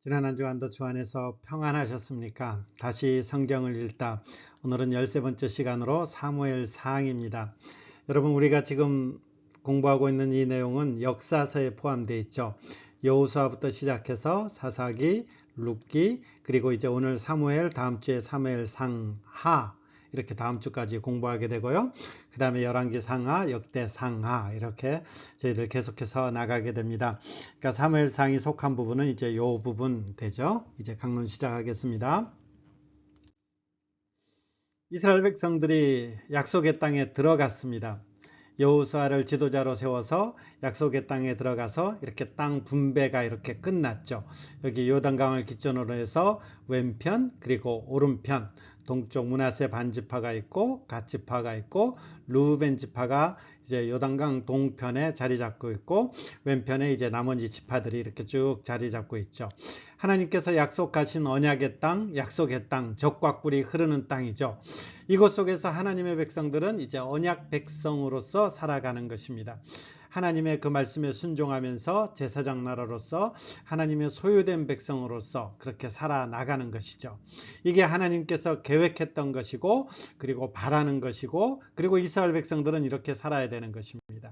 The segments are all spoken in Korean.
지난 한 주간도 주 안에서 평안하셨습니까? 다시 성경을 읽다. 오늘은 13번째 시간으로 사무엘 상입니다. 여러분, 우리가 지금 공부하고 있는 이 내용은 역사서에 포함되어 있죠. 여호수아부터 시작해서 사사기, 룻기, 그리고 이제 오늘 사무엘, 다음 주에 사무엘 상하, 이렇게 다음 주까지 공부하게 되고요. 그 다음에 열왕기 상하, 역대 상하, 이렇게 저희들 계속해서 나가게 됩니다. 그러니까 사무엘상이 속한 부분은 이제 요 부분 되죠. 이제 강론 시작하겠습니다. 이스라엘 백성들이 약속의 땅에 들어갔습니다. 여호수아를 지도자로 세워서 약속의 땅에 들어가서 이렇게 땅 분배가 이렇게 끝났죠. 여기 요단강을 기준으로 해서 왼편 그리고 오른편 동쪽 므낫세 반지파가 있고 갓지파가 있고 르우벤 지파가 이제 요단강 동편에 자리 잡고 있고 왼편에 이제 나머지 지파들이 이렇게 쭉 자리 잡고 있죠. 하나님께서 약속하신 언약의 땅, 약속의 땅, 적과 꿀이 흐르는 땅이죠. 이곳 속에서 하나님의 백성들은 이제 언약 백성으로서 살아가는 것입니다. 하나님의 그 말씀에 순종하면서 제사장 나라로서 하나님의 소유된 백성으로서 그렇게 살아나가는 것이죠. 이게 하나님께서 계획했던 것이고 그리고 바라는 것이고 그리고 이스라엘 백성들은 이렇게 살아야 되는 것입니다.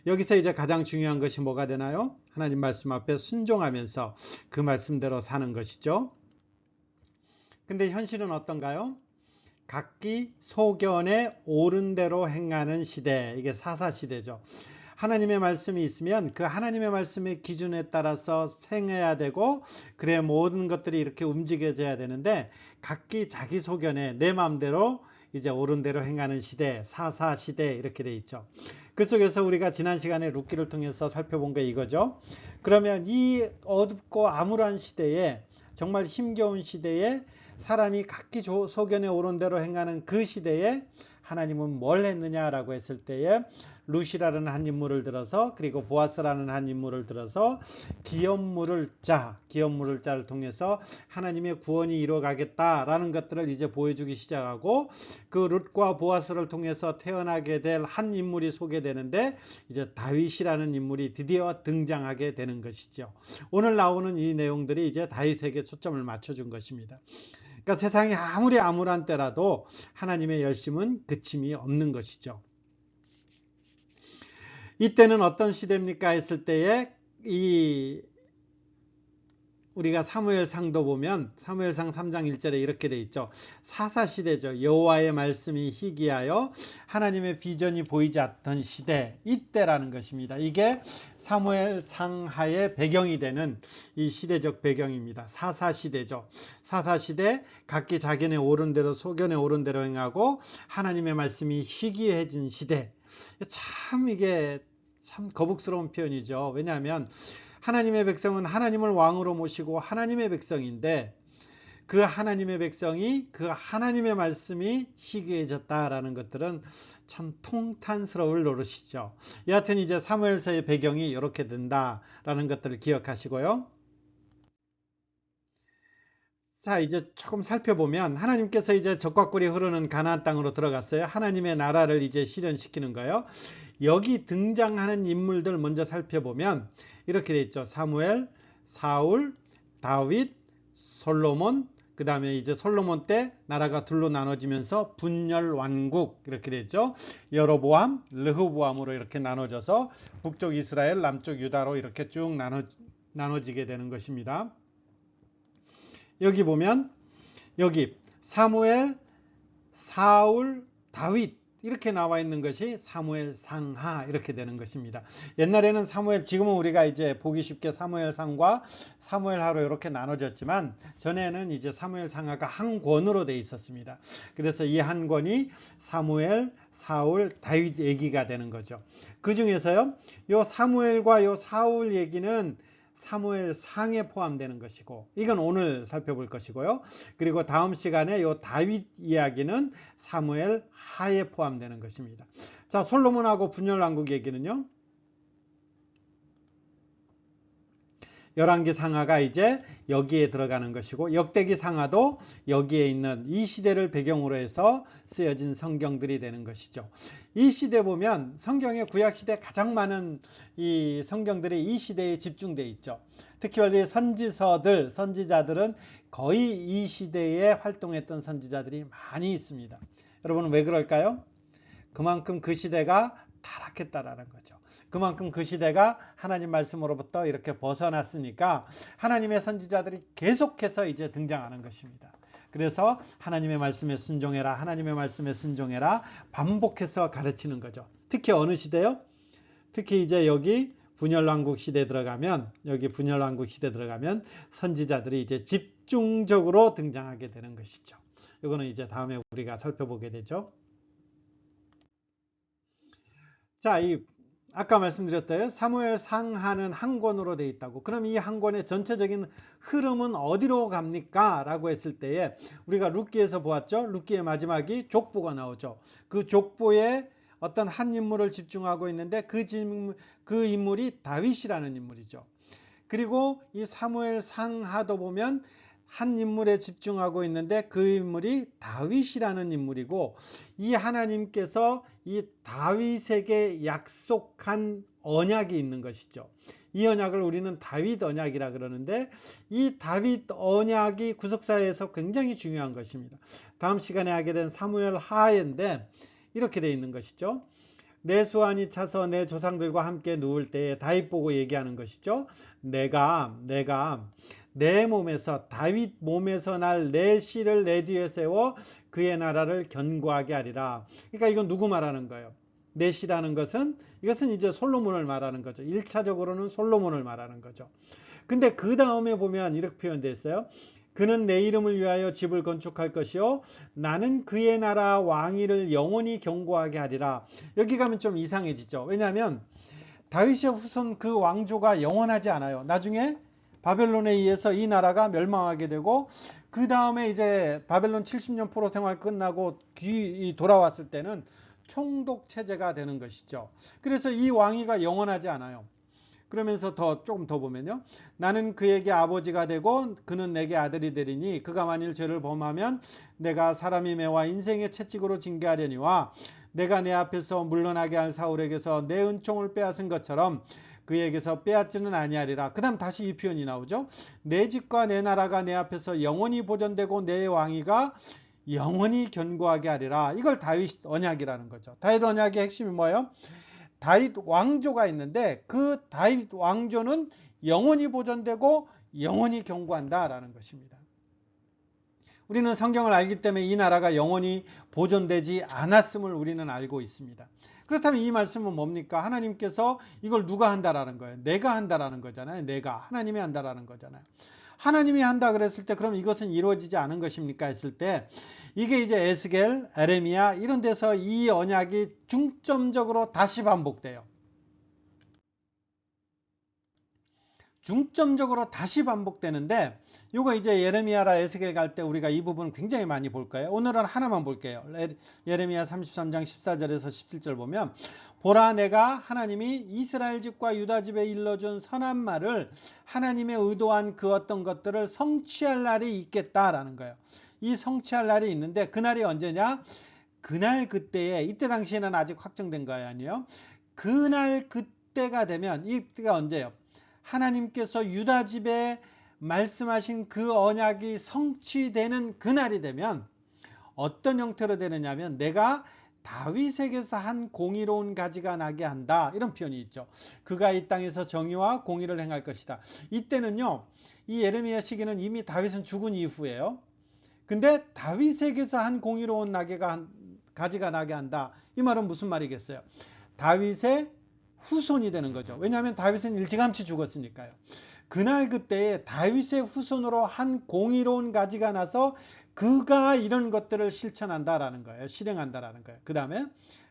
여기서 이제 가장 중요한 것이 뭐가 되나요? 하나님 말씀 앞에 순종하면서 그 말씀대로 사는 것이죠. 근데 현실은 어떤가요? 각기 소견에 옳은 대로 행하는 시대, 이게 사사시대죠. 하나님의 말씀이 있으면 그 하나님의 말씀의 기준에 따라서 행해야 되고 그래 모든 것들이 이렇게 움직여져야 되는데 각기 자기 소견에 내 마음대로 이제 옳은 대로 행하는 시대, 사사시대 이렇게 돼 있죠. 그 속에서 우리가 지난 시간에 룻기를 통해서 살펴본 게 이거죠. 그러면 이 어둡고 암울한 시대에 정말 힘겨운 시대에 사람이 각기 소견에 옳은 대로 행하는 그 시대에 하나님은 뭘 했느냐라고 했을 때에 루시라는 한 인물을 들어서 그리고 보아스라는 한 인물을 들어서 기업물을 자를 통해서 하나님의 구원이 이루어가겠다라는 것들을 이제 보여주기 시작하고 그 룻과 보아스를 통해서 태어나게 될 한 인물이 소개되는데 이제 다윗이라는 인물이 드디어 등장하게 되는 것이죠. 오늘 나오는 이 내용들이 이제 다윗에게 초점을 맞춰준 것입니다. 그러니까 세상이 아무리 암울한 때라도 하나님의 열심은 그침이 없는 것이죠. 이때는 어떤 시대입니까 했을 때에 우리가 사무엘상도 보면 사무엘상 3장 1절에 이렇게 돼 있죠. 사사시대죠. 여호와의 말씀이 희귀하여 하나님의 비전이 보이지 않던 시대, 이때라는 것입니다. 이게 사무엘상하의 배경이 되는 이 시대적 배경입니다. 사사시대죠. 사사시대 각기 자기네 옳은 대로 소견에 옳은 대로 행하고 하나님의 말씀이 희귀해진 시대. 참 이게 참 거북스러운 표현이죠. 왜냐하면 하나님의 백성은 하나님을 왕으로 모시고 하나님의 백성인데 그 하나님의 백성이 그 하나님의 말씀이 희귀해졌다라는 것들은 참 통탄스러울 노릇이죠. 여하튼 이제 사무엘서의 배경이 이렇게 된다라는 것들을 기억하시고요. 자, 이제 조금 살펴보면 하나님께서 이제 적과 꿀이 흐르는 가나안 땅으로 들어갔어요. 하나님의 나라를 이제 실현시키는 거예요. 여기 등장하는 인물들 먼저 살펴보면 이렇게 돼 있죠. 사무엘, 사울, 다윗, 솔로몬, 그 다음에 이제 솔로몬 때 나라가 둘로 나눠지면서 분열왕국 이렇게 됐죠. 여로보암, 르호보암으로 이렇게 나눠져서 북쪽 이스라엘, 남쪽 유다로 이렇게 쭉 나눠지게 되는 것입니다. 여기 보면 여기 사무엘, 사울, 다윗 이렇게 나와 있는 것이 사무엘 상하 이렇게 되는 것입니다. 옛날에는 사무엘, 지금은 우리가 이제 보기 쉽게 사무엘 상과 사무엘 하로 이렇게 나눠졌지만 전에는 이제 사무엘 상하가 한 권으로 되어 있었습니다. 그래서 이 한 권이 사무엘, 사울, 다윗 얘기가 되는 거죠. 그 중에서요, 요 사무엘과 요 사울 얘기는 사무엘 상에 포함되는 것이고 이건 오늘 살펴볼 것이고요. 그리고 다음 시간에 요 다윗 이야기는 사무엘 하에 포함되는 것입니다. 자, 솔로몬하고 분열왕국 얘기는요. 열왕기 상하가 이제 여기에 들어가는 것이고, 역대기 상하도 여기에 있는 이 시대를 배경으로 해서 쓰여진 성경들이 되는 것이죠. 이 시대 보면 성경의 구약 시대 가장 많은 이 성경들이 이 시대에 집중되어 있죠. 특히 원래 선지자들은 거의 이 시대에 활동했던 선지자들이 많이 있습니다. 여러분 왜 그럴까요? 그만큼 그 시대가 타락했다라는 거죠. 그만큼 그 시대가 하나님 말씀으로부터 이렇게 벗어났으니까 하나님의 선지자들이 계속해서 이제 등장하는 것입니다. 그래서 하나님의 말씀에 순종해라, 하나님의 말씀에 순종해라 반복해서 가르치는 거죠. 특히 어느 시대요? 특히 이제 여기 분열왕국 시대 들어가면, 선지자들이 이제 집중적으로 등장하게 되는 것이죠. 이거는 이제 다음에 우리가 살펴보게 되죠. 자, 아까 말씀드렸대요. 사무엘 상하는 한 권으로 되어 있다고. 그럼 이 한 권의 전체적인 흐름은 어디로 갑니까? 라고 했을 때에 우리가 룻기에서 보았죠. 룻기의 마지막이 족보가 나오죠. 그 족보에 어떤 한 인물을 집중하고 있는데 그 인물이 다윗이라는 인물이죠. 그리고 이 사무엘 상하도 보면 한 인물에 집중하고 있는데 그 인물이 다윗이라는 인물이고, 이 하나님께서 이 다윗에게 약속한 언약이 있는 것이죠. 이 언약을 우리는 다윗 언약이라 그러는데, 이 다윗 언약이 구속사에서 굉장히 중요한 것입니다. 다음 시간에 하게 된 사무엘 하인데 이렇게 되어 있는 것이죠. 내 수완이 차서 내 조상들과 함께 누울 때에 다윗 보고 얘기하는 것이죠. 내가 내 몸에서, 다윗 몸에서 날 내 씨를 내 뒤에 세워 그의 나라를 견고하게 하리라. 그러니까 이건 누구 말하는 거예요? 내 씨라는 것은, 이것은 이제 솔로몬을 말하는 거죠. 1차적으로는 솔로몬을 말하는 거죠. 근데 그 다음에 보면 이렇게 표현되어 있어요. 그는 내 이름을 위하여 집을 건축할 것이요 나는 그의 나라 왕위를 영원히 견고하게 하리라. 여기 가면 좀 이상해지죠. 왜냐하면 다윗의 후손 그 왕조가 영원하지 않아요. 나중에 바벨론에 의해서 이 나라가 멸망하게 되고, 그 다음에 이제 바벨론 70년 포로 생활 끝나고 돌아왔을 때는 총독 체제가 되는 것이죠. 그래서 이 왕위가 영원하지 않아요. 그러면서 조금 더 보면요. 나는 그에게 아버지가 되고 그는 내게 아들이 되리니 그가 만일 죄를 범하면 내가 사람이 매와 인생의 채찍으로 징계하려니와 내가 내 앞에서 물러나게 할 사울에게서 내 은총을 빼앗은 것처럼 그에게서 빼앗지는 아니하리라. 그 다음 다시 이 표현이 나오죠. 내 집과 내 나라가 내 앞에서 영원히 보존되고 내 왕위가 영원히 견고하게 하리라. 이걸 다윗 언약이라는 거죠. 다윗 언약의 핵심이 뭐예요? 다윗 왕조가 있는데 그 다윗 왕조는 영원히 보존되고 영원히 견고한다라는 것입니다. 우리는 성경을 알기 때문에 이 나라가 영원히 보존되지 않았음을 우리는 알고 있습니다. 그렇다면 이 말씀은 뭡니까? 하나님께서 이걸 누가 한다라는 거예요? 내가 한다라는 거잖아요. 내가, 하나님이 한다라는 거잖아요. 하나님이 한다 그랬을 때 그럼 이것은 이루어지지 않은 것입니까? 했을 때 이게 이제 에스겔, 에레미야 이런 데서 이 언약이 중점적으로 다시 반복돼요. 중점적으로 다시 반복되는데, 이거 이제 예레미야라 에스겔 갈 때 우리가 이 부분 굉장히 많이 볼 거예요. 오늘은 하나만 볼게요. 예레미야 33장 14절에서 17절 보면, 보라 내가 하나님이 이스라엘 집과 유다 집에 일러준 선한 말을, 하나님의 의도한 그 어떤 것들을 성취할 날이 있겠다라는 거예요. 이 성취할 날이 있는데 그날이 언제냐? 그날 그때에, 이때 당시에는 아직 확정된 거 아니에요. 그날 그때가 되면, 이때가 언제예요? 하나님께서 유다 집에 말씀하신 그 언약이 성취되는 그날이 되면 어떤 형태로 되느냐면, 내가 다윗에게서 한 공의로운 가지가 나게 한다, 이런 표현이 있죠. 그가 이 땅에서 정의와 공의를 행할 것이다. 이때는요, 이 예레미야 시기는 이미 다윗은 죽은 이후예요. 근데 다윗에게서 한 공의로운 가지가 나게 한다. 이 말은 무슨 말이겠어요? 다윗의 후손이 되는 거죠. 왜냐하면 다윗은 일찌감치 죽었으니까요. 그날 그때에 다윗의 후손으로 한 공의로운 가지가 나서 그가 이런 것들을 실천한다라는 거예요. 실행한다라는 거예요. 그 다음에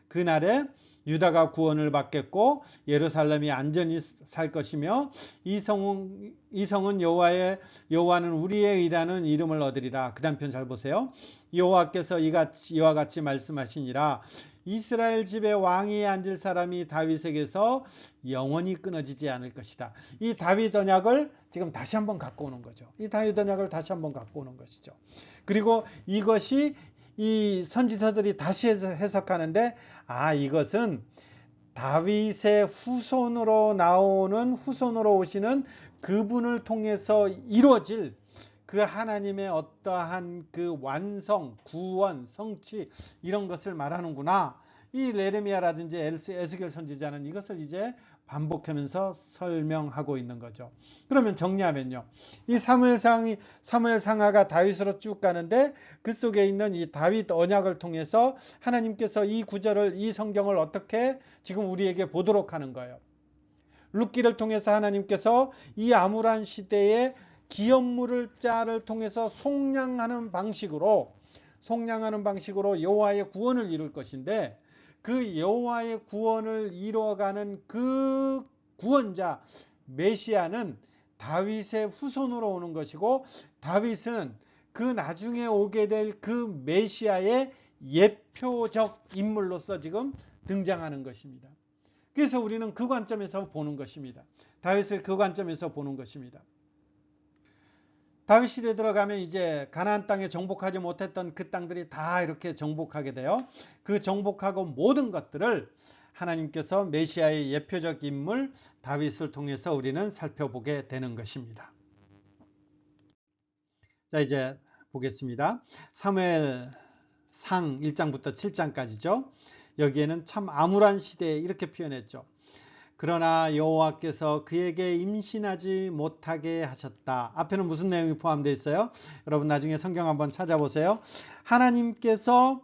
그날에 유다가 구원을 받겠고 예루살렘이 안전히 살 것이며 이 성은 여호와는 우리의 의라는 이름을 얻으리라. 그 다음 편 잘 보세요. 여호와께서 이와 같이 말씀하시니라. 이스라엘 집에 왕위에 앉을 사람이 다윗에게서 영원히 끊어지지 않을 것이다. 이 다윗 언약을 지금 다시 한번 갖고 오는 거죠. 이 다윗 언약을 다시 한번 갖고 오는 것이죠. 그리고 이것이 이 선지서들이 다시 해석하는데, 이것은 다윗의 후손으로 오시는 그분을 통해서 이루어질 그 하나님의 어떠한 그 완성, 구원, 성취 이런 것을 말하는구나. 이 레르미야라든지 에스겔 선지자는 이것을 이제 반복하면서 설명하고 있는 거죠. 그러면 정리하면요, 이 사무엘 상하가 다윗으로 쭉 가는데 그 속에 있는 이 다윗 언약을 통해서 하나님께서 이 구절을, 이 성경을 어떻게 지금 우리에게 보도록 하는 거예요. 룻기를 통해서 하나님께서 이 암울한 시대에 기업물을 자를 통해서 속량하는 방식으로 여호와의 구원을 이룰 것인데, 그 여호와의 구원을 이루어가는 그 구원자 메시아는 다윗의 후손으로 오는 것이고, 다윗은 그 나중에 오게 될 그 메시아의 예표적 인물로서 지금 등장하는 것입니다. 그래서 우리는 그 관점에서 보는 것입니다. 다윗을 그 관점에서 보는 것입니다. 다윗 시대에 들어가면 이제 가나안 땅에 정복하지 못했던 그 땅들이 다 이렇게 정복하게 돼요. 그 정복하고 모든 것들을 하나님께서 메시아의 예표적 인물 다윗을 통해서 우리는 살펴보게 되는 것입니다. 자, 이제 보겠습니다. 사무엘상 1장부터 7장까지죠. 여기에는 참 암울한 시대에 이렇게 표현했죠. 그러나 여호와께서 그에게 임신하지 못하게 하셨다. 앞에는 무슨 내용이 포함되어 있어요? 여러분 나중에 성경 한번 찾아보세요. 하나님께서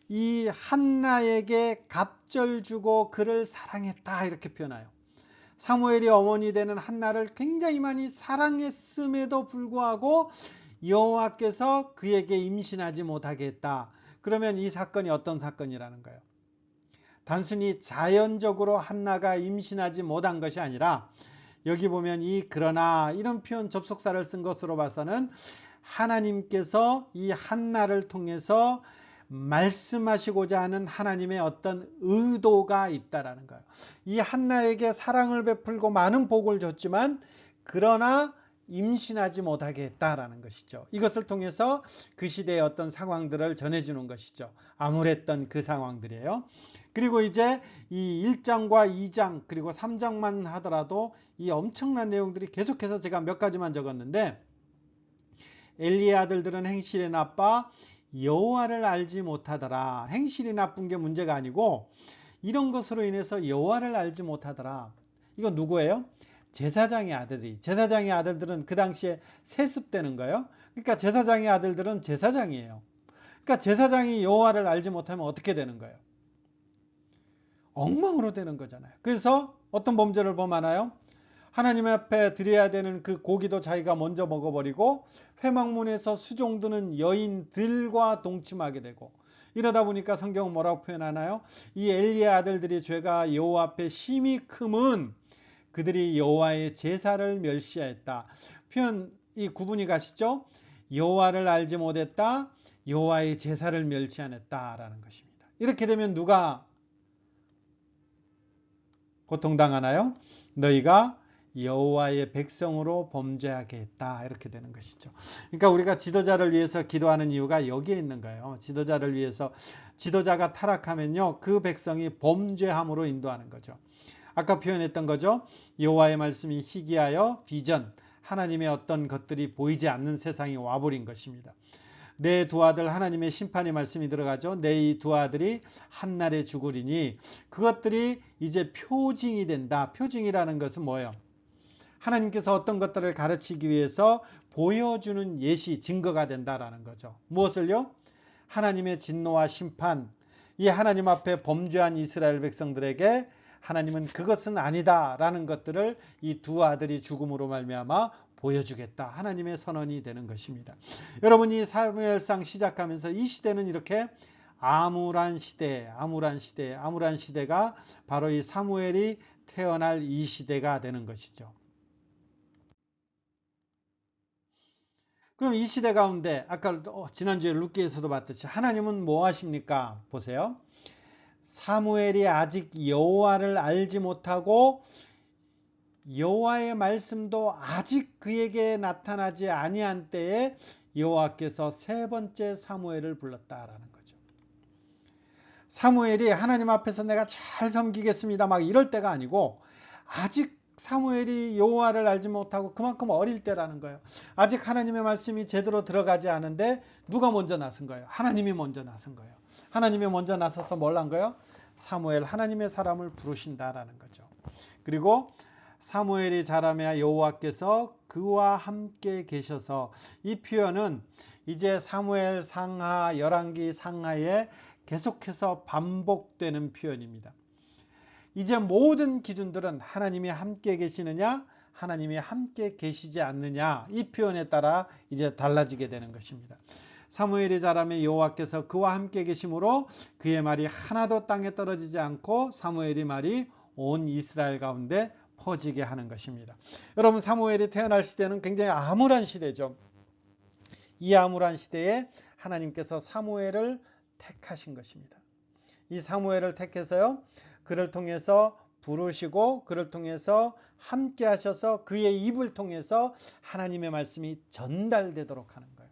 이 한나에게 갑절 주고 그를 사랑했다, 이렇게 표현해요. 사무엘이 어머니 되는 한나를 굉장히 많이 사랑했음에도 불구하고 여호와께서 그에게 임신하지 못하게 했다. 그러면 이 사건이 어떤 사건이라는 거예요? 단순히 자연적으로 한나가 임신하지 못한 것이 아니라, 여기 보면 그러나 이런 표현 접속사를 쓴 것으로 봐서는 하나님께서 이 한나를 통해서 말씀하시고자 하는 하나님의 어떤 의도가 있다라는 거예요. 이 한나에게 사랑을 베풀고 많은 복을 줬지만 그러나 임신하지 못하게 했다라는 것이죠. 이것을 통해서 그 시대의 어떤 상황들을 전해주는 것이죠. 암울했던 그 상황들이에요. 그리고 이제 이 1장과 2장 그리고 3장만 하더라도 이 엄청난 내용들이 계속해서 제가 몇 가지만 적었는데, 엘리의 아들들은 행실이 나빠 여호와를 알지 못하더라. 행실이 나쁜 게 문제가 아니고 이런 것으로 인해서 여호와를 알지 못하더라. 이거 누구예요? 제사장의 아들들은 그 당시에 세습되는 거예요. 그러니까 제사장의 아들들은 제사장이에요. 그러니까 제사장이 여호와를 알지 못하면 어떻게 되는 거예요? 엉망으로 되는 거잖아요. 그래서 어떤 범죄를 범하나요? 하나님 앞에 드려야 되는 그 고기도 자기가 먼저 먹어버리고 회막문에서 수종드는 여인들과 동침하게 되고, 이러다 보니까 성경은 뭐라고 표현하나요? 이 엘리의 아들들이 죄가 여호와 앞에 심히 크면 그들이 여호와의 제사를 멸시하였다. 표현 이 구분이 가시죠? 여호와를 알지 못했다, 여호와의 제사를 멸시하였다라는 것입니다. 이렇게 되면 누가 고통당하나요? 너희가 여호와의 백성으로 범죄하게 했다, 이렇게 되는 것이죠. 그러니까 우리가 지도자를 위해서 기도하는 이유가 여기에 있는 거예요. 지도자를 위해서, 지도자가 타락하면요 그 백성이 범죄함으로 인도하는 거죠. 아까 표현했던 거죠. 여호와의 말씀이 희귀하여 비전, 하나님의 어떤 것들이 보이지 않는 세상이 와버린 것입니다. 내 두 아들, 하나님의 심판의 말씀이 들어가죠. 내 이 두 아들이 한날에 죽으리니, 그것들이 이제 표징이 된다. 표징이라는 것은 뭐예요? 하나님께서 어떤 것들을 가르치기 위해서 보여주는 예시, 증거가 된다라는 거죠. 무엇을요? 하나님의 진노와 심판, 이 하나님 앞에 범죄한 이스라엘 백성들에게 하나님은 그것은 아니다라는 것들을 이 두 아들이 죽음으로 말미암아 보여주겠다, 하나님의 선언이 되는 것입니다. 여러분이 사무엘상 시작하면서 이 시대는 이렇게 암울한 시대가 바로 이 사무엘이 태어날 이 시대가 되는 것이죠. 그럼 이 시대 가운데 아까 지난주에 룻기에서도 봤듯이 하나님은 뭐 하십니까? 보세요. 사무엘이 아직 여호와를 알지 못하고 여호와의 말씀도 아직 그에게 나타나지 아니한 때에 여호와께서 세 번째 사무엘을 불렀다라는 거죠. 사무엘이 하나님 앞에서 내가 잘 섬기겠습니다 막 이럴 때가 아니고 아직 사무엘이 여호와를 알지 못하고 그만큼 어릴 때라는 거예요. 아직 하나님의 말씀이 제대로 들어가지 않은데 누가 먼저 나선 거예요? 하나님이 먼저 나선 거예요. 하나님이 먼저 나서서 뭘 한 거예요? 사무엘, 하나님의 사람을 부르신다라는 거죠. 그리고 사무엘이 자라매 여호와께서 그와 함께 계셔서, 이 표현은 이제 사무엘 상하, 열왕기 상하에 계속해서 반복되는 표현입니다. 이제 모든 기준들은 하나님이 함께 계시느냐, 하나님이 함께 계시지 않느냐, 이 표현에 따라 이제 달라지게 되는 것입니다. 사무엘이 자라매 여호와께서 그와 함께 계심으로 그의 말이 하나도 땅에 떨어지지 않고 사무엘의 말이 온 이스라엘 가운데 퍼지게 하는 것입니다. 여러분, 사무엘이 태어날 시대는 굉장히 암울한 시대죠. 이 암울한 시대에 하나님께서 사무엘을 택하신 것입니다. 이 사무엘을 택해서요, 그를 통해서 부르시고 그를 통해서 함께 하셔서 그의 입을 통해서 하나님의 말씀이 전달되도록 하는 거예요.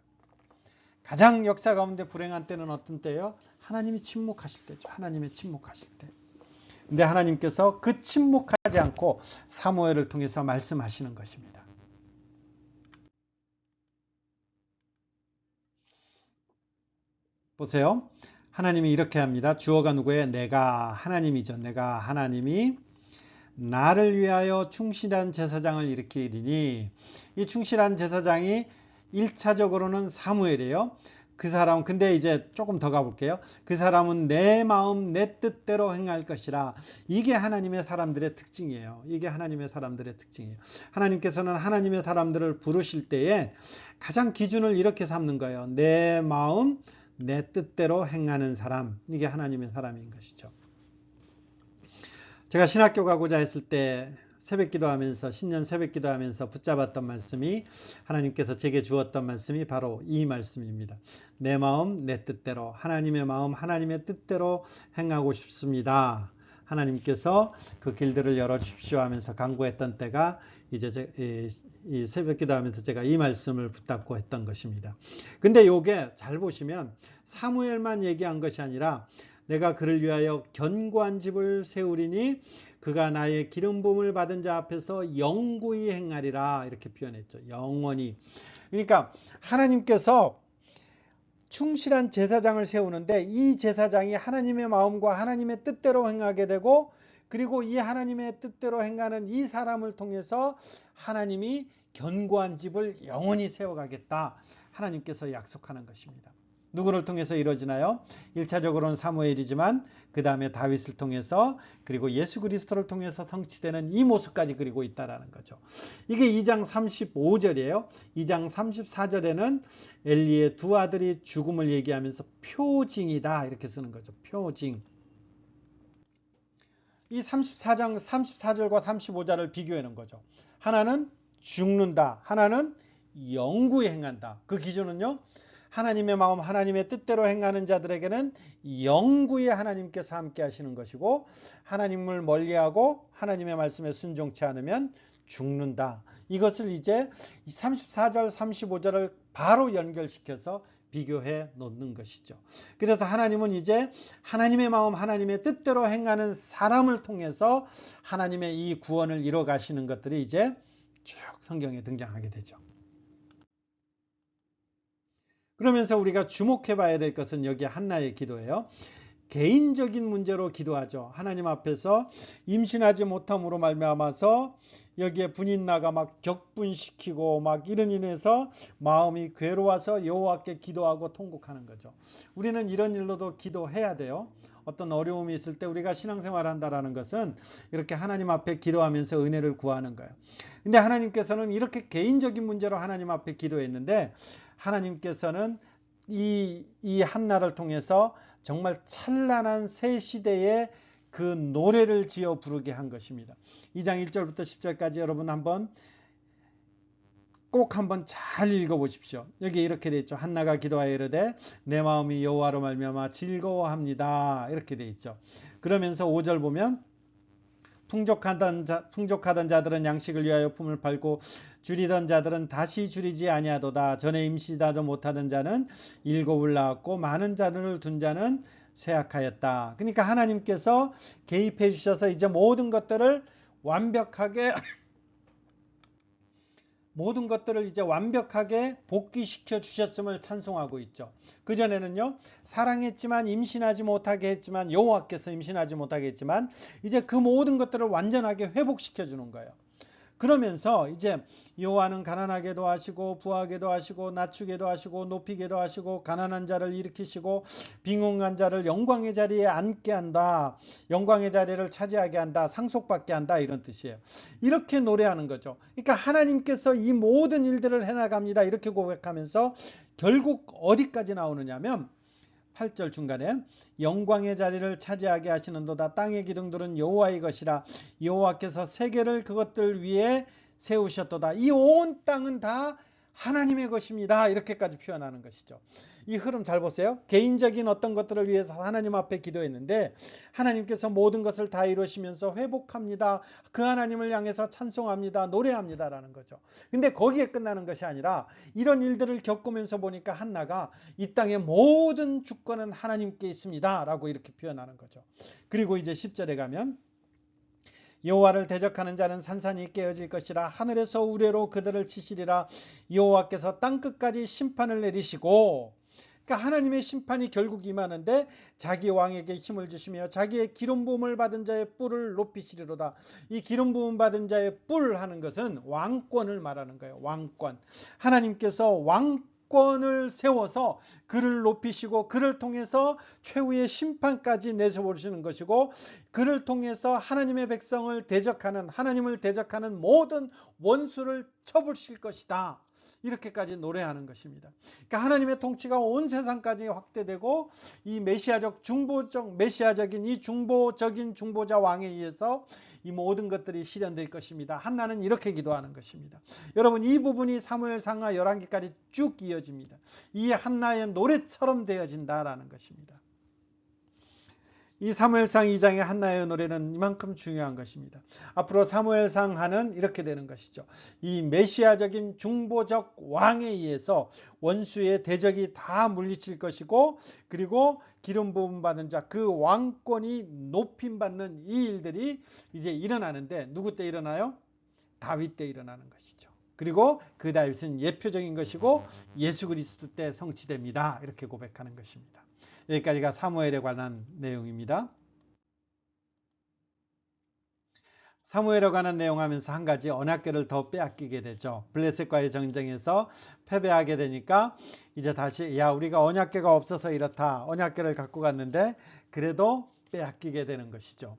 가장 역사 가운데 불행한 때는 어떤 때예요? 하나님이 침묵하실 때죠. 하나님의 침묵하실 때. 근데 하나님께서 그 침묵하지 않고 사무엘을 통해서 말씀하시는 것입니다. 보세요. 하나님이 이렇게 합니다. 주어가 누구예요? 내가 하나님이죠. 내가 하나님이 나를 위하여 충실한 제사장을 일으키리니, 이 충실한 제사장이 1차적으로는 사무엘이에요. 그 사람, 근데 이제 조금 더 가볼게요. 그 사람은 내 마음 내 뜻대로 행할 것이라. 이게 하나님의 사람들의 특징이에요. 이게 하나님의 사람들의 특징이에요. 하나님께서는 하나님의 사람들을 부르실 때에 가장 기준을 이렇게 삼는 거예요. 내 마음 내 뜻대로 행하는 사람, 이게 하나님의 사람인 것이죠. 제가 신학교 가고자 했을 때 새벽 기도하면서, 신년 새벽 기도하면서 붙잡았던 말씀이, 하나님께서 제게 주었던 말씀이 바로 이 말씀입니다. 내 마음 내 뜻대로, 하나님의 마음 하나님의 뜻대로 행하고 싶습니다. 하나님께서 그 길들을 열어주십시오 하면서 간구했던 때가 이제 이 새벽 기도하면서 제가 이 말씀을 붙잡고 했던 것입니다. 근데 요게 잘 보시면 사무엘만 얘기한 것이 아니라 내가 그를 위하여 견고한 집을 세우리니 그가 나의 기름 부음을 받은 자 앞에서 영구히 행하리라, 이렇게 표현했죠. 영원히. 그러니까 하나님께서 충실한 제사장을 세우는데 이 제사장이 하나님의 마음과 하나님의 뜻대로 행하게 되고, 그리고 이 하나님의 뜻대로 행하는 이 사람을 통해서 하나님이 견고한 집을 영원히 세워가겠다, 하나님께서 약속하는 것입니다. 누구를 통해서 이루어지나요? 1차적으로는 사무엘이지만 그 다음에 다윗을 통해서, 그리고 예수 그리스도를 통해서 성취되는 이 모습까지 그리고 있다는 거죠. 이게 2장 35절이에요. 2장 34절에는 엘리의 두 아들이 죽음을 얘기하면서 표징이다, 이렇게 쓰는 거죠. 표징. 이 34절과 35절을 비교해 놓은 거죠. 하나는 죽는다, 하나는 영구히 행한다. 그 기준은요, 하나님의 마음 하나님의 뜻대로 행하는 자들에게는 영구히 하나님께서 함께 하시는 것이고, 하나님을 멀리하고 하나님의 말씀에 순종치 않으면 죽는다. 이것을 이제 34절 35절을 바로 연결시켜서 비교해 놓는 것이죠. 그래서 하나님은 이제 하나님의 마음 하나님의 뜻대로 행하는 사람을 통해서 하나님의 이 구원을 이뤄 가시는 것들이 이제 쭉 성경에 등장하게 되죠. 그러면서 우리가 주목해 봐야 될 것은 여기 한나의 기도예요. 개인적인 문제로 기도하죠. 하나님 앞에서 임신하지 못함으로 말미암아서 여기에 분이 나가 막 격분시키고 막 이런 인해서 마음이 괴로워서 여호와께 기도하고 통곡하는 거죠. 우리는 이런 일로도 기도해야 돼요. 어떤 어려움이 있을 때 우리가 신앙생활 한다라는 것은 이렇게 하나님 앞에 기도하면서 은혜를 구하는 거예요. 근데 하나님께서는 이렇게 개인적인 문제로 하나님 앞에 기도했는데, 하나님께서는 이 한나를 통해서 정말 찬란한 새 시대의 그 노래를 지어 부르게 한 것입니다. 2장 1절부터 10절까지 여러분 꼭 한번 잘 읽어보십시오. 여기 이렇게 돼 있죠. 한나가 기도하여 이르되 내 마음이 여호와로 말미암아 즐거워합니다. 이렇게 돼 있죠. 그러면서 5절 보면 풍족하던 자들은 양식을 위하여 품을 팔고 줄이던 자들은 다시 줄이지 아니하도다. 전에 임시다도 못하던 자는 7을 낳았고 많은 자들을 둔 자는 쇠약하였다. 그러니까 하나님께서 개입해 주셔서 이제 모든 것들을 완벽하게 복귀시켜 주셨음을 찬송하고 있죠. 그전에는요, 사랑했지만 임신하지 못하게 했지만, 여호와께서 임신하지 못하게 했지만, 이제 그 모든 것들을 완전하게 회복시켜 주는 거예요. 그러면서 이제 여호와는 가난하게도 하시고 부하게도 하시고 낮추게도 하시고 높이게도 하시고 가난한 자를 일으키시고 빈곤한 자를 영광의 자리에 앉게 한다. 영광의 자리를 차지하게 한다. 상속받게 한다. 이런 뜻이에요. 이렇게 노래하는 거죠. 그러니까 하나님께서 이 모든 일들을 해나갑니다. 이렇게 고백하면서 결국 어디까지 나오느냐면 8절 중간에 영광의 자리를 차지하게 하시는도다. 땅의 기둥들은 여호와의 것이라. 여호와께서 세계를 그것들 위에 세우셨도다. 이 온 땅은 다 하나님의 것입니다. 이렇게까지 표현하는 것이죠. 이 흐름 잘 보세요. 개인적인 어떤 것들을 위해서 하나님 앞에 기도했는데 하나님께서 모든 것을 다 이루시면서 회복합니다. 그 하나님을 향해서 찬송합니다. 노래합니다. 라는 거죠. 근데 거기에 끝나는 것이 아니라 이런 일들을 겪으면서 보니까 한나가 이 땅의 모든 주권은 하나님께 있습니다. 라고 이렇게 표현하는 거죠. 그리고 이제 10절에 가면 여호와를 대적하는 자는 산산이 깨어질 것이라. 하늘에서 우레로 그들을 치시리라. 여호와께서 땅끝까지 심판을 내리시고, 그러니까 하나님의 심판이 결국 임하는데 자기 왕에게 힘을 주시며 자기의 기름 부음을 받은 자의 뿔을 높이시리로다. 이 기름 부음 받은 자의 뿔 하는 것은 왕권을 말하는 거예요. 왕권. 하나님께서 왕권을 세워서 그를 높이시고 그를 통해서 최후의 심판까지 내세우시는 것이고, 그를 통해서 하나님의 백성을 대적하는, 하나님을 대적하는 모든 원수를 쳐부실 것이다. 이렇게까지 노래하는 것입니다. 그러니까 하나님의 통치가 온 세상까지 확대되고 이 메시아적인 이 중보적인 중보자 왕에 의해서 이 모든 것들이 실현될 것입니다. 한나는 이렇게 기도하는 것입니다. 여러분, 이 부분이 사무엘상하 11기까지 쭉 이어집니다. 이 한나의 노래처럼 되어진다라는 것입니다. 이 사무엘상 2장의 한나의 노래는 이만큼 중요한 것입니다. 앞으로 사무엘상하는 이렇게 되는 것이죠. 이 메시아적인 중보적 왕에 의해서 원수의 대적이 다 물리칠 것이고, 그리고 기름 부음 받은 자, 그 왕권이 높임 받는 이 일들이 이제 일어나는데, 누구 때 일어나요? 다윗 때 일어나는 것이죠. 그리고 그 다윗은 예표적인 것이고 예수 그리스도 때 성취됩니다. 이렇게 고백하는 것입니다. 여기까지가 사무엘에 관한 내용입니다. 사무엘에 관한 내용 하면서 한 가지 언약궤를 더 빼앗기게 되죠. 블레셋과의 전쟁에서 패배하게 되니까 이제 다시 우리가 언약궤가 없어서 이렇다. 언약궤를 갖고 갔는데 그래도 빼앗기게 되는 것이죠.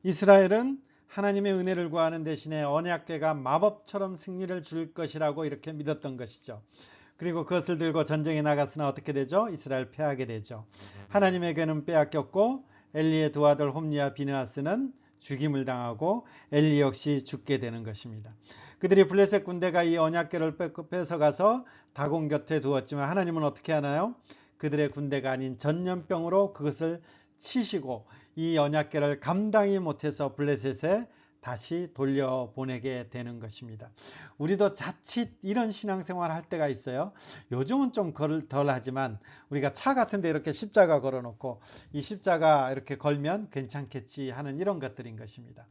이스라엘은 하나님의 은혜를 구하는 대신에 언약궤가 마법처럼 승리를 줄 것이라고 이렇게 믿었던 것이죠. 그리고 그것을 들고 전쟁에 나갔으나 어떻게 되죠? 이스라엘 패하게 되죠. 하나님의 궤는 빼앗겼고 엘리의 두 아들 홈리와 비느하스는 죽임을 당하고 엘리 역시 죽게 되는 것입니다. 그들이 블레셋 군대가 이 언약궤를 뺏어가서 다곤 곁에 두었지만 하나님은 어떻게 하나요? 그들의 군대가 아닌 전염병으로 그것을 치시고 이 언약궤를 감당이 못해서 블레셋에 다시 돌려보내게 되는 것입니다. 우리도 자칫 이런 신앙생활 할 때가 있어요. 요즘은 좀 덜 하지만 우리가 차 같은 데 이렇게 십자가 걸어놓고 이 십자가 이렇게 걸면 괜찮겠지 하는 이런 것들인 것입니다.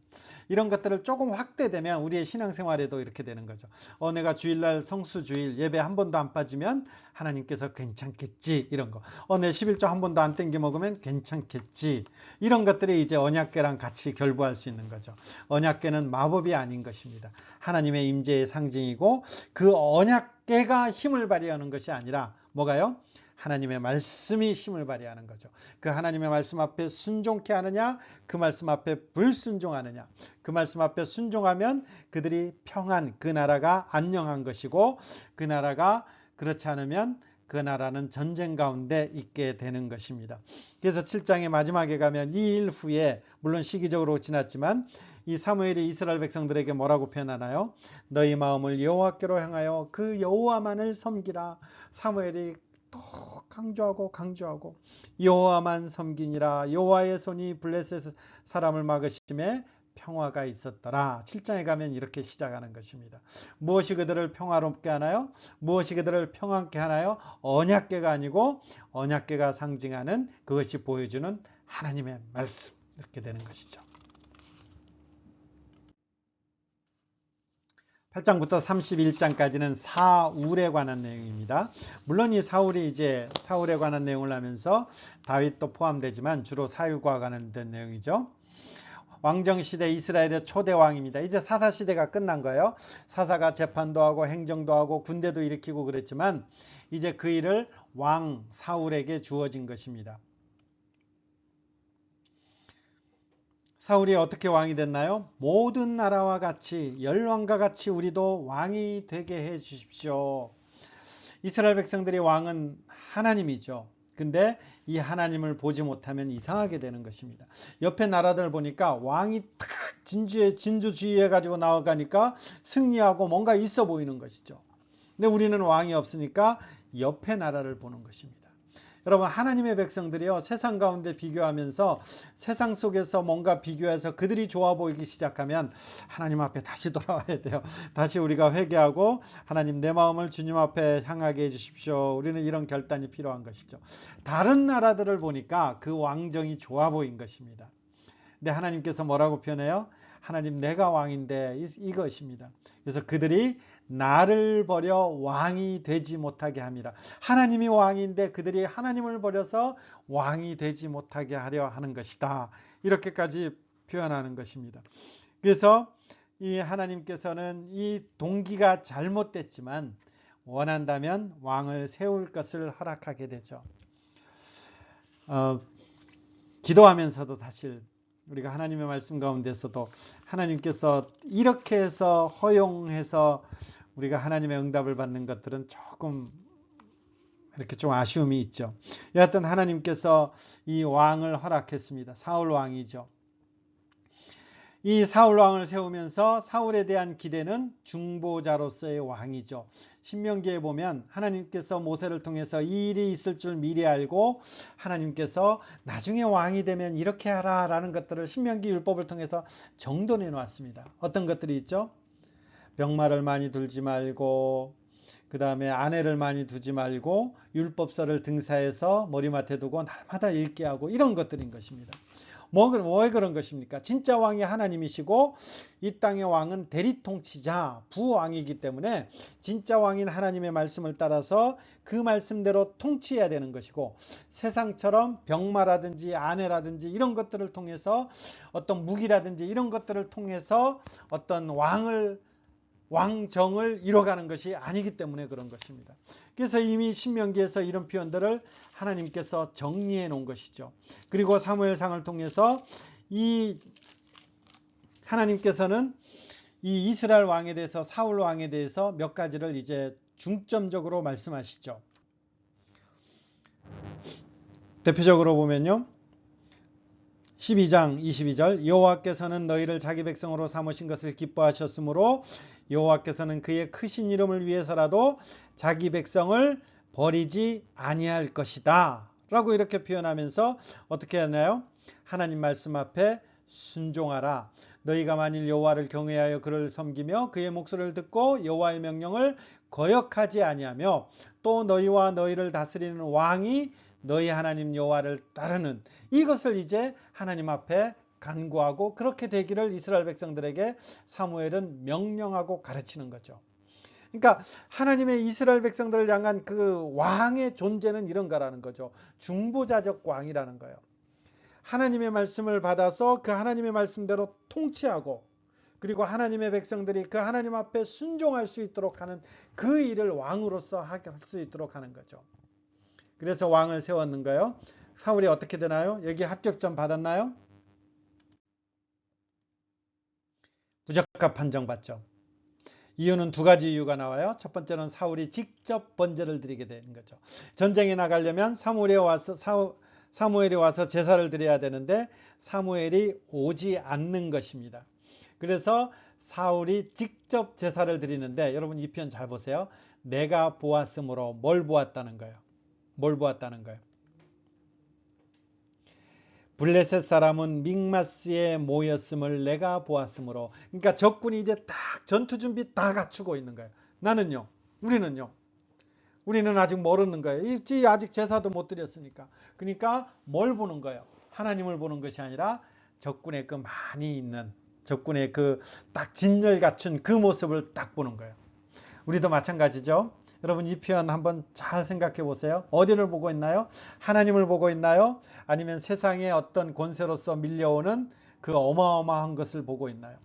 이런 것들을 조금 확대되면 우리의 신앙생활에도 이렇게 되는 거죠. 내가 주일날 성수주일 예배 한 번도 안 빠지면 하나님께서 괜찮겠지, 이런 거. 내 11조 한 번도 안 땡겨 먹으면 괜찮겠지. 이런 것들이 이제 언약궤랑 같이 결부할 수 있는 거죠. 언약궤는 마법이 아닌 것입니다. 하나님의 임재의 상징이고, 그 언약궤가 힘을 발휘하는 것이 아니라 뭐가요? 하나님의 말씀이 힘을 발휘하는 거죠. 그 하나님의 말씀 앞에 순종케 하느냐, 그 말씀 앞에 불순종하느냐. 그 말씀 앞에 순종하면 그들이 평안, 그 나라가 안녕한 것이고, 그 나라가 그렇지 않으면 그 나라는 전쟁 가운데 있게 되는 것입니다. 그래서 7장의 마지막에 가면 이 일 후에, 물론 시기적으로 지났지만 이 사무엘이 이스라엘 백성들에게 뭐라고 표현하나요? 너희 마음을 여호와께로 향하여 그 여호와만을 섬기라. 사무엘이 또 강조하고 여호와만 섬기니라. 여호와의 손이 블레셋 사람을 막으심에 평화가 있었더라. 7장에 가면 이렇게 시작하는 것입니다. 무엇이 그들을 평화롭게 하나요? 무엇이 그들을 평안케 하나요? 언약궤가 아니고 언약궤가 상징하는, 그것이 보여주는 하나님의 말씀, 이렇게 되는 것이죠. 8장부터 31장까지는 사울에 관한 내용입니다. 물론 이 사울이 이제 사울에 관한 내용을 하면서 다윗도 포함되지만 주로 사울과 관련된 내용이죠. 왕정시대 이스라엘의 초대 왕입니다. 이제 사사시대가 끝난 거예요. 사사가 재판도 하고 행정도 하고 군대도 일으키고 그랬지만 이제 그 일을 왕 사울에게 주어진 것입니다. 사울이 어떻게 왕이 됐나요? 모든 나라와 같이, 열왕과 같이 우리도 왕이 되게 해 주십시오. 이스라엘 백성들이 왕은 하나님이죠. 근데 이 하나님을 보지 못하면 이상하게 되는 것입니다. 옆에 나라들 보니까 왕이 탁 진주지휘해 가지고 나아가니까 승리하고 뭔가 있어 보이는 것이죠. 근데 우리는 왕이 없으니까 옆에 나라를 보는 것입니다. 여러분, 하나님의 백성들이요, 세상 가운데 비교하면서 세상 속에서 뭔가 비교해서 그들이 좋아 보이기 시작하면 하나님 앞에 다시 돌아와야 돼요. 다시 우리가 회개하고 하나님, 내 마음을 주님 앞에 향하게 해주십시오. 우리는 이런 결단이 필요한 것이죠. 다른 나라들을 보니까 그 왕정이 좋아 보인 것입니다. 근데 하나님께서 뭐라고 표현해요? 하나님, 내가 왕인데, 이것입니다. 그래서 그들이 나를 버려 왕이 되지 못하게 함이라. 하나님이 왕인데 그들이 하나님을 버려서 왕이 되지 못하게 하려 하는 것이다. 이렇게까지 표현하는 것입니다. 그래서 이 하나님께서는 이 동기가 잘못됐지만 원한다면 왕을 세울 것을 허락하게 되죠. 기도하면서도 사실 우리가 하나님의 말씀 가운데서도 하나님께서 이렇게 해서 허용해서 우리가 하나님의 응답을 받는 것들은 조금 이렇게 좀 아쉬움이 있죠. 여하튼 하나님께서 이 왕을 허락했습니다. 사울 왕이죠. 이 사울 왕을 세우면서 사울에 대한 기대는 중보자로서의 왕이죠. 신명기에 보면 하나님께서 모세를 통해서 이 일이 있을 줄 미리 알고 하나님께서 나중에 왕이 되면 이렇게 하라 라는 것들을 신명기 율법을 통해서 정돈해 놓았습니다. 어떤 것들이 있죠? 병마를 많이 들지 말고, 그 다음에 아내를 많이 두지 말고, 율법서를 등사해서 머리맡에 두고 날마다 읽게 하고, 이런 것들인 것입니다. 왜 그런 것입니까? 진짜 왕이 하나님이시고 이 땅의 왕은 대리통치자, 부왕이기 때문에 진짜 왕인 하나님의 말씀을 따라서 그 말씀대로 통치해야 되는 것이고, 세상처럼 병마라든지 아내라든지 이런 것들을 통해서, 어떤 무기라든지 이런 것들을 통해서 어떤 왕정을 이뤄가는 것이 아니기 때문에 그런 것입니다. 그래서 이미 신명기에서 이런 표현들을 하나님께서 정리해 놓은 것이죠. 그리고 사무엘상을 통해서 이 하나님께서는 이 이스라엘 왕에 대해서, 사울 왕에 대해서 몇 가지를 이제 중점적으로 말씀하시죠. 대표적으로 보면요, 12장 22절, 여호와께서는 너희를 자기 백성으로 삼으신 것을 기뻐하셨으므로 여호와께서는 그의 크신 이름을 위해서라도 자기 백성을 버리지 아니할 것이다 라고 이렇게 표현하면서 어떻게 하나요? 하나님 말씀 앞에 순종하라. 너희가 만일 여호와를 경외하여 그를 섬기며 그의 목소리를 듣고 여호와의 명령을 거역하지 아니하며 또 너희와 너희를 다스리는 왕이 너희 하나님 여호와를 따르는, 이것을 이제 하나님 앞에 간구하고 그렇게 되기를 이스라엘 백성들에게 사무엘은 명령하고 가르치는 거죠. 그러니까 하나님의 이스라엘 백성들을 향한 그 왕의 존재는 이런 거라는 거죠. 중보자적 왕이라는 거예요. 하나님의 말씀을 받아서 그 하나님의 말씀대로 통치하고, 그리고 하나님의 백성들이 그 하나님 앞에 순종할 수 있도록 하는 그 일을 왕으로서 할 수 있도록 하는 거죠. 그래서 왕을 세웠는 거예요. 사울이 어떻게 되나요? 여기 합격점 받았나요? 부적합 판정받죠. 이유는 두 가지 이유가 나와요. 첫 번째는 사울이 직접 번제를 드리게 되는 거죠. 전쟁에 나가려면 사무엘이 와서 제사를 드려야 되는데 사무엘이 오지 않는 것입니다. 그래서 사울이 직접 제사를 드리는데, 여러분 이 표현 잘 보세요. 내가 보았으므로 뭘 보았다는 거예요? 뭘 보았다는 거예요? 블레셋 사람은 믹마스에 모였음을 내가 보았으므로. 그러니까 적군이 이제 딱 전투 준비 다 갖추고 있는 거예요. 나는요, 우리는 아직 모르는 거예요. 아직 제사도 못 드렸으니까. 그러니까 뭘 보는 거예요? 하나님을 보는 것이 아니라 적군의 그 많이 있는, 적군의 그 딱 진열 갖춘 그 모습을 딱 보는 거예요. 우리도 마찬가지죠. 여러분 이 표현 한번 잘 생각해 보세요. 어디를 보고 있나요? 하나님을 보고 있나요? 아니면 세상의 어떤 권세로서 밀려오는 그 어마어마한 것을 보고 있나요?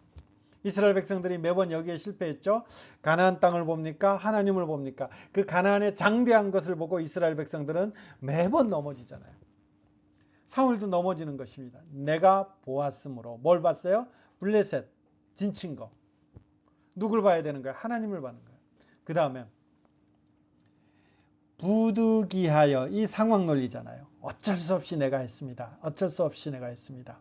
이스라엘 백성들이 매번 여기에 실패했죠. 가나안 땅을 봅니까? 하나님을 봅니까? 그 가나안의 장대한 것을 보고 이스라엘 백성들은 매번 넘어지잖아요. 사울도 넘어지는 것입니다. 내가 보았으므로. 뭘 봤어요? 블레셋, 진친 거. 누굴 봐야 되는 거예요? 하나님을 봐는 거예요. 그 다음에 부득이하여, 이 상황 논리잖아요. 어쩔 수 없이 내가 했습니다. 어쩔 수 없이 내가 했습니다.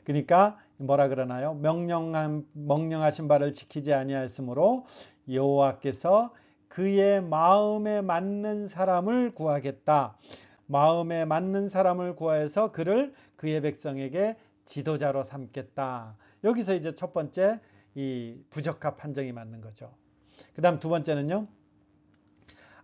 그러니까 뭐라 그러나요? 명령하신 바를 지키지 아니하였으므로 여호와께서 그의 마음에 맞는 사람을 구하겠다. 마음에 맞는 사람을 구하여서 그를 그의 백성에게 지도자로 삼겠다. 여기서 이제 첫 번째 이 부적합 판정이 맞는 거죠. 그 다음 두 번째는요.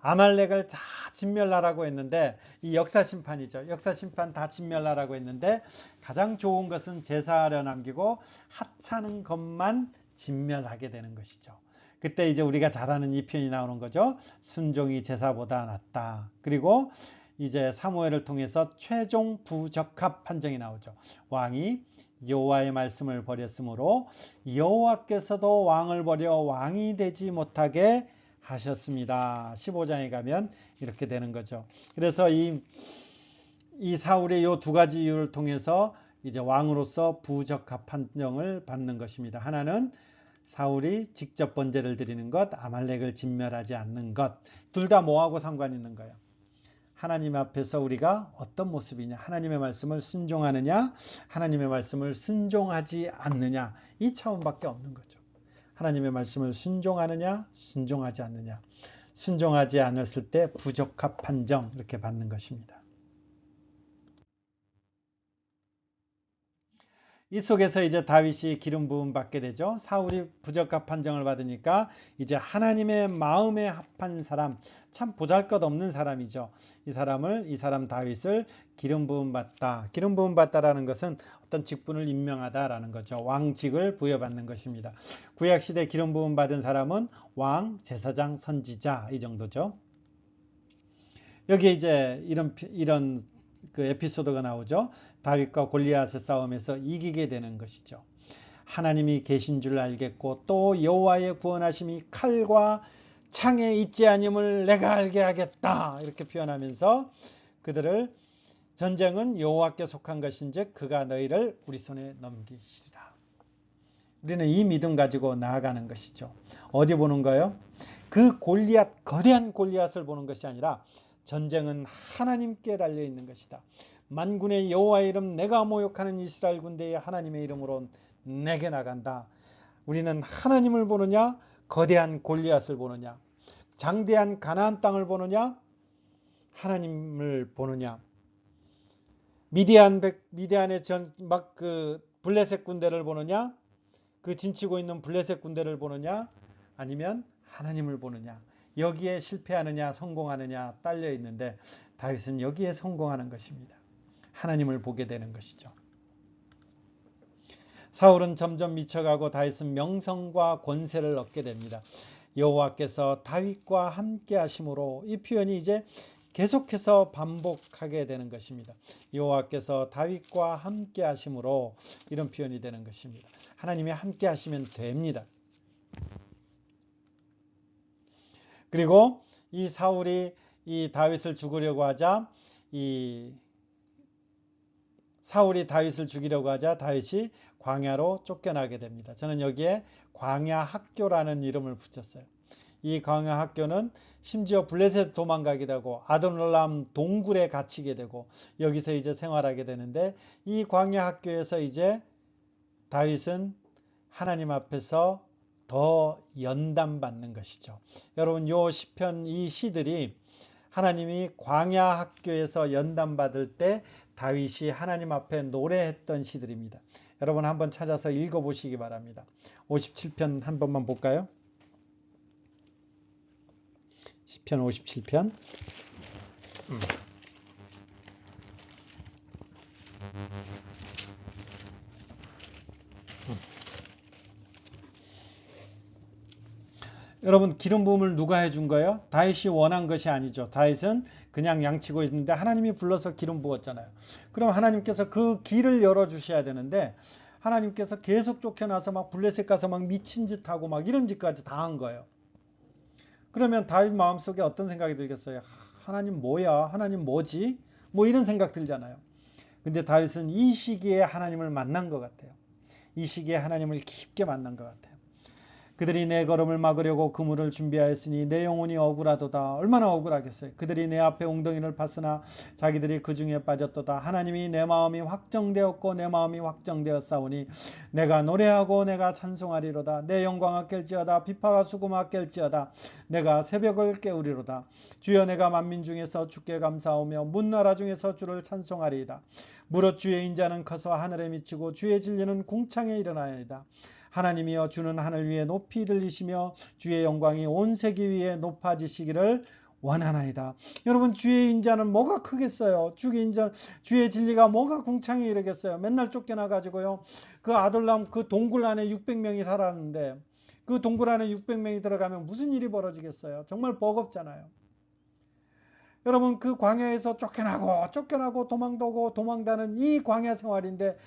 아말렉을 다 진멸하라고 했는데, 이 역사심판이죠. 역사심판 다 진멸하라고 했는데 가장 좋은 것은 제사하려 남기고 하찮은 것만 진멸하게 되는 것이죠. 그때 이제 우리가 잘 아는 이 표현이 나오는 거죠. 순종이 제사보다 낫다. 그리고 이제 사무엘을 통해서 최종 부적합 판정이 나오죠. 왕이 여호와의 말씀을 버렸으므로 여호와께서도 왕을 버려 왕이 되지 못하게 하셨습니다. 15장에 가면 이렇게 되는 거죠. 그래서 이 사울의 이 두 가지 이유를 통해서 이제 왕으로서 부적합 판정을 받는 것입니다. 하나는 사울이 직접 번제를 드리는 것, 아말렉을 진멸하지 않는 것. 둘 다 뭐하고 상관 있는 거예요? 하나님 앞에서 우리가 어떤 모습이냐, 하나님의 말씀을 순종하느냐, 하나님의 말씀을 순종하지 않느냐, 이 차원밖에 없는 거죠. 하나님의 말씀을 순종하느냐, 순종하지 않느냐. 순종하지 않았을 때 부적합 판정, 이렇게 받는 것입니다. 이 속에서 이제 다윗이 기름 부음 받게 되죠. 사울이 부적합 판정을 받으니까 이제 하나님의 마음에 합한 사람, 참 보잘것없는 사람이죠. 이 사람 다윗을 기름 부음 받다. 기름 부음 받다라는 것은 어떤 직분을 임명하다라는 거죠. 왕직을 부여받는 것입니다. 구약 시대 기름 부음 받은 사람은 왕, 제사장, 선지자, 이 정도죠. 여기에 이제 이런 그 에피소드가 나오죠. 다윗과 골리앗의 싸움에서 이기게 되는 것이죠. 하나님이 계신 줄 알겠고 또 여호와의 구원하심이 칼과 창에 있지 아님을 내가 알게 하겠다. 이렇게 표현하면서 그들을, 전쟁은 여호와께 속한 것인즉 그가 너희를 우리 손에 넘기시리라. 우리는 이 믿음 가지고 나아가는 것이죠. 어디 보는 거예요? 그 골리앗, 거대한 골리앗을 보는 것이 아니라 전쟁은 하나님께 달려 있는 것이다. 만군의 여호와의 이름, 내가 모욕하는 이스라엘 군대의 하나님의 이름으로 내게 나간다. 우리는 하나님을 보느냐, 거대한 골리앗을 보느냐, 장대한 가나안 땅을 보느냐, 하나님을 보느냐. 미디안의 블레셋 군대를 보느냐, 그 진치고 있는 블레셋 군대를 보느냐, 아니면 하나님을 보느냐. 여기에 실패하느냐 성공하느냐 딸려 있는데 다윗은 여기에 성공하는 것입니다. 하나님을 보게 되는 것이죠. 사울은 점점 미쳐가고 다윗은 명성과 권세를 얻게 됩니다. 여호와께서 다윗과 함께 하심으로, 이 표현이 이제 계속해서 반복하게 되는 것입니다. 여호와께서 다윗과 함께 하심으로, 이런 표현이 되는 것입니다. 하나님이 함께 하시면 됩니다. 그리고 이 사울이 이 다윗을 죽으려고 하자 이 사울이 다윗을 죽이려고 하자 다윗이 광야로 쫓겨나게 됩니다. 저는 여기에 광야 학교라는 이름을 붙였어요. 이 광야 학교는 심지어 블레셋 도망가게 되고 아돌람 동굴에 갇히게 되고 여기서 이제 생활하게 되는데, 이 광야 학교에서 이제 다윗은 하나님 앞에서 더 연단받는 것이죠. 여러분, 요 시편, 이 시들이 하나님이 광야 학교에서 연단받을 때 다윗이 하나님 앞에 노래했던 시들입니다. 여러분 한번 찾아서 읽어보시기 바랍니다. 57편 한 번만 볼까요? 시편 57편. 여러분, 기름 부음을 누가 해준 거예요? 다윗이 원한 것이 아니죠. 다윗은 그냥 양치고 있는데 하나님이 불러서 기름 부었잖아요. 그럼 하나님께서 그 길을 열어주셔야 되는데 하나님께서 계속 쫓겨나서 막 블레셋 가서 막 미친 짓 하고 막 이런 짓까지 다 한 거예요. 그러면 다윗 마음속에 어떤 생각이 들겠어요? 하나님 뭐야? 하나님 뭐지? 뭐 이런 생각 들잖아요. 근데 다윗은 이 시기에 하나님을 만난 것 같아요. 이 시기에 하나님을 깊게 만난 것 같아요. 그들이 내 걸음을 막으려고 그물을 준비하였으니 내 영혼이 억울하도다. 얼마나 억울하겠어요. 그들이 내 앞에 웅덩이를 팠으나 자기들이 그 중에 빠졌도다. 하나님이 내 마음이 확정되었고 내 마음이 확정되었사오니 내가 노래하고 내가 찬송하리로다. 내 영광아 깰지어다. 비파가 수금아 깰지어다. 내가 새벽을 깨우리로다. 주여, 내가 만민 중에서 주께 감사하며 문나라 중에서 주를 찬송하리이다. 무릇 주의 인자는 커서 하늘에 미치고 주의 진리는 궁창에 일어나이다. 하나님이여, 주는 하늘 위에 높이 들리시며 주의 영광이 온 세계 위에 높아지시기를 원하나이다. 여러분, 주의 인자는 뭐가 크겠어요? 주의 진리가 뭐가 궁창에 이르겠어요? 맨날 쫓겨나 가지고요, 그 아둘람 그 동굴 안에 600명이 살았는데 그 동굴 안에 600명이 들어가면 무슨 일이 벌어지겠어요? 정말 버겁잖아요. 여러분, 그 광야에서 쫓겨나고 도망다는 이 광야 생활인데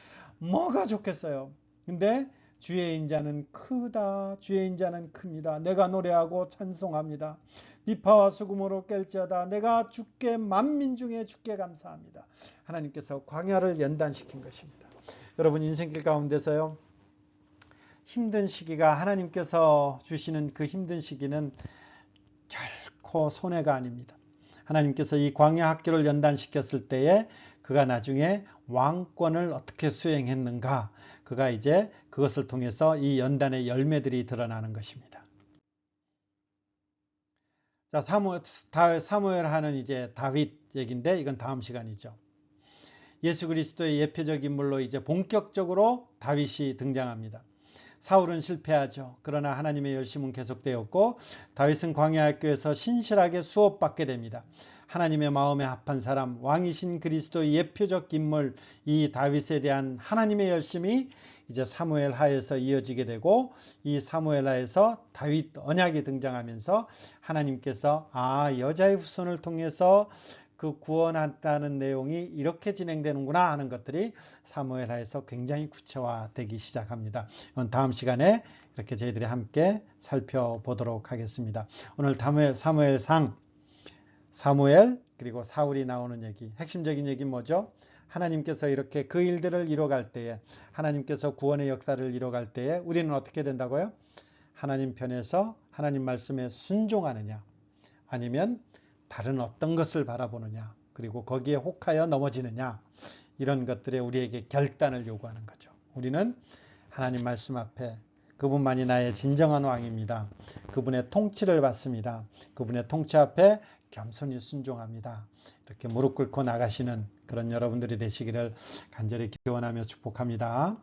뭐가 좋겠어요? 근데 주의 인자는 크다. 주의 인자는 큽니다. 내가 노래하고 찬송합니다. 비파와 수금으로 깰지어다. 내가 주께 만민 중에 주께 감사합니다. 하나님께서 광야를 연단시킨 것입니다. 여러분, 인생길 가운데서요, 힘든 시기가, 하나님께서 주시는 그 힘든 시기는 결코 손해가 아닙니다. 하나님께서 이 광야 학교를 연단시켰을 때에 그가 나중에 왕권을 어떻게 수행했는가, 그가 이제 그것을 통해서 이 연단의 열매들이 드러나는 것입니다. 자, 사무엘 하는 이제 다윗 얘기인데 이건 다음 시간이죠. 예수 그리스도의 예표적 인물로 이제 본격적으로 다윗이 등장합니다. 사울은 실패하죠. 그러나 하나님의 열심은 계속되었고 다윗은 광야 학교에서 신실하게 수업받게 됩니다. 하나님의 마음에 합한 사람, 왕이신 그리스도의 예표적 인물, 이 다윗에 대한 하나님의 열심이 이제 사무엘 하에서 이어지게 되고, 이 사무엘 하에서 다윗 언약이 등장하면서 하나님께서 여자의 후손을 통해서 그 구원한다는 내용이 이렇게 진행되는구나 하는 것들이 사무엘 하에서 굉장히 구체화되기 시작합니다. 다음 시간에 이렇게 저희들이 함께 살펴보도록 하겠습니다. 오늘 사무엘 그리고 사울이 나오는 얘기, 핵심적인 얘기는 뭐죠? 하나님께서 이렇게 그 일들을 이뤄갈 때에, 하나님께서 구원의 역사를 이뤄갈 때에 우리는 어떻게 된다고요? 하나님 편에서 하나님 말씀에 순종하느냐, 아니면 다른 어떤 것을 바라보느냐, 그리고 거기에 혹하여 넘어지느냐, 이런 것들에 우리에게 결단을 요구하는 거죠. 우리는 하나님 말씀 앞에 그분만이 나의 진정한 왕입니다. 그분의 통치를 받습니다. 그분의 통치 앞에 겸손히 순종합니다. 이렇게 무릎 꿇고 나가시는 그런 여러분들이 되시기를 간절히 기원하며 축복합니다.